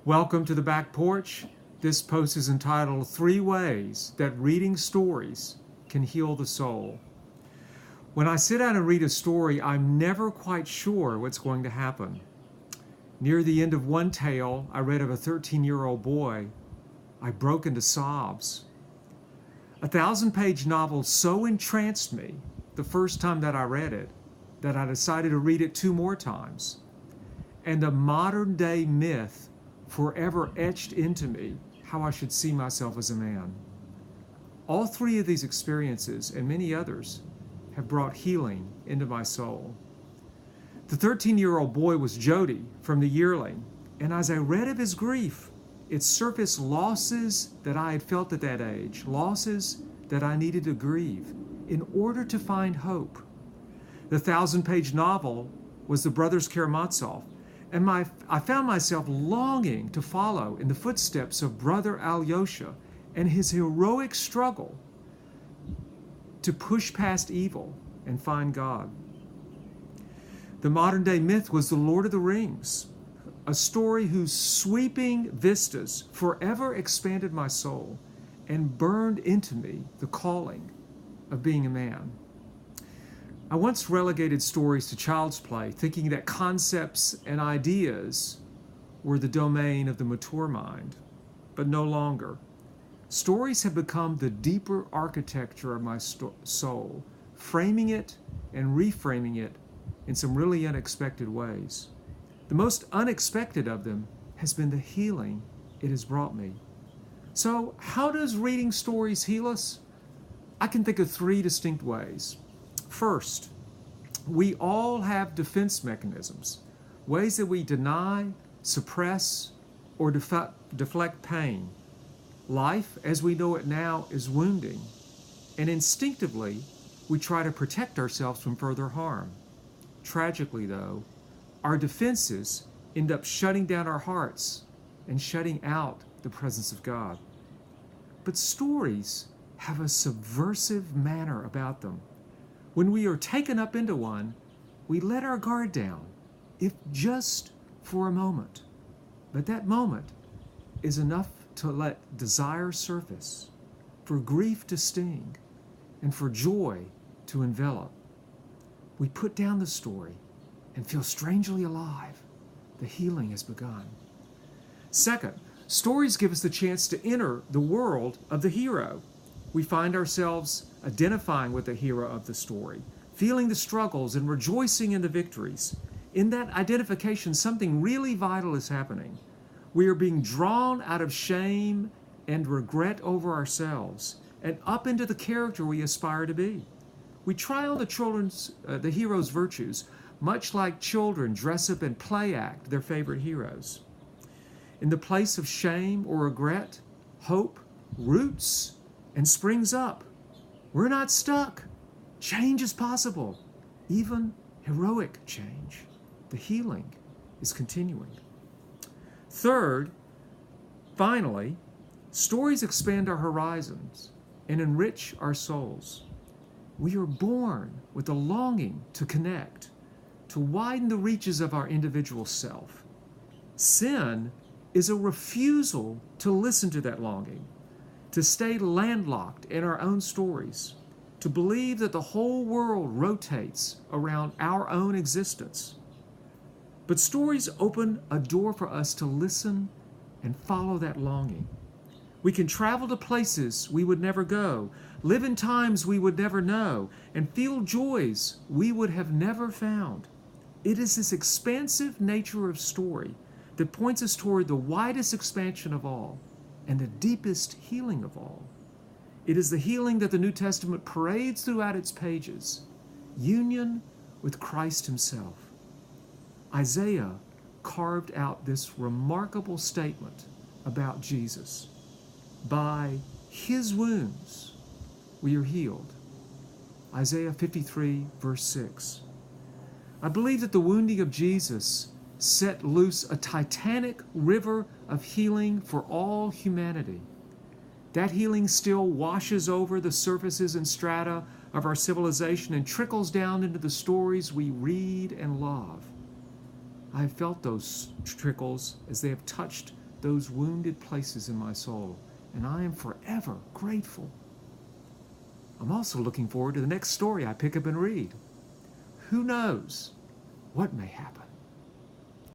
Welcome to the back porch. This post is entitled 3 Ways That Reading Stories Can Heal the Soul. When I sit down and read a story, I'm never quite sure what's going to happen. Near the end of one tale I read of a 13-year-old boy, I broke into sobs. A 1,000-page novel so entranced me the first time that I read it that I decided to read it 2 more times. And a modern-day myth forever etched into me how I should see myself as a man. All 3 of these experiences, and many others, have brought healing into my soul. The 13-year-old boy was Jody from The Yearling, and as I read of his grief, it surfaced losses that I had felt at that age, losses that I needed to grieve in order to find hope. The 1,000-page novel was The Brothers Karamazov, and I found myself longing to follow in the footsteps of Brother Alyosha and his heroic struggle to push past evil and find God. The modern-day myth was The Lord of the Rings, a story whose sweeping vistas forever expanded my soul and burned into me the calling of being a man. I once relegated stories to child's play, thinking that concepts and ideas were the domain of the mature mind, but no longer. Stories have become the deeper architecture of my soul, framing it and reframing it in some really unexpected ways. The most unexpected of them has been the healing it has brought me. So, how does reading stories heal us? I can think of 3 distinct ways. First, we all have defense mechanisms, ways that we deny, suppress, or deflect pain. Life, as we know it now, is wounding, and instinctively, we try to protect ourselves from further harm. Tragically, though, our defenses end up shutting down our hearts and shutting out the presence of God. But stories have a subversive manner about them. When we are taken up into one, we let our guard down, if just for a moment. But that moment is enough to let desire surface, for grief to sting, and for joy to envelop. We put down the story and feel strangely alive. The healing has begun. Second, stories give us the chance to enter the world of the hero. We find ourselves identifying with the hero of the story, feeling the struggles and rejoicing in the victories. In that identification, something really vital is happening. We are being drawn out of shame and regret over ourselves and up into the character we aspire to be. We try on the hero's virtues, much like children dress up and play act their favorite heroes. In the place of shame or regret, hope roots and springs up. We're not stuck. Change is possible, even heroic change. The healing is continuing. Third, finally, stories expand our horizons and enrich our souls. We are born with a longing to connect, to widen the reaches of our individual self. Sin is a refusal to listen to that longing, to stay landlocked in our own stories, to believe that the whole world rotates around our own existence. But stories open a door for us to listen and follow that longing. We can travel to places we would never go, live in times we would never know, and feel joys we would have never found. It is this expansive nature of story that points us toward the widest expansion of all and the deepest healing of all. It is the healing that the New Testament parades throughout its pages, union with Christ himself. Isaiah carved out this remarkable statement about Jesus. By his wounds we are healed. Isaiah 53, verse 6. I believe that the wounding of Jesus set loose a titanic river of healing for all humanity. That healing still washes over the surfaces and strata of our civilization and trickles down into the stories we read and love. I have felt those trickles as they have touched those wounded places in my soul, and I am forever grateful. I'm also looking forward to the next story I pick up and read. Who knows what may happen?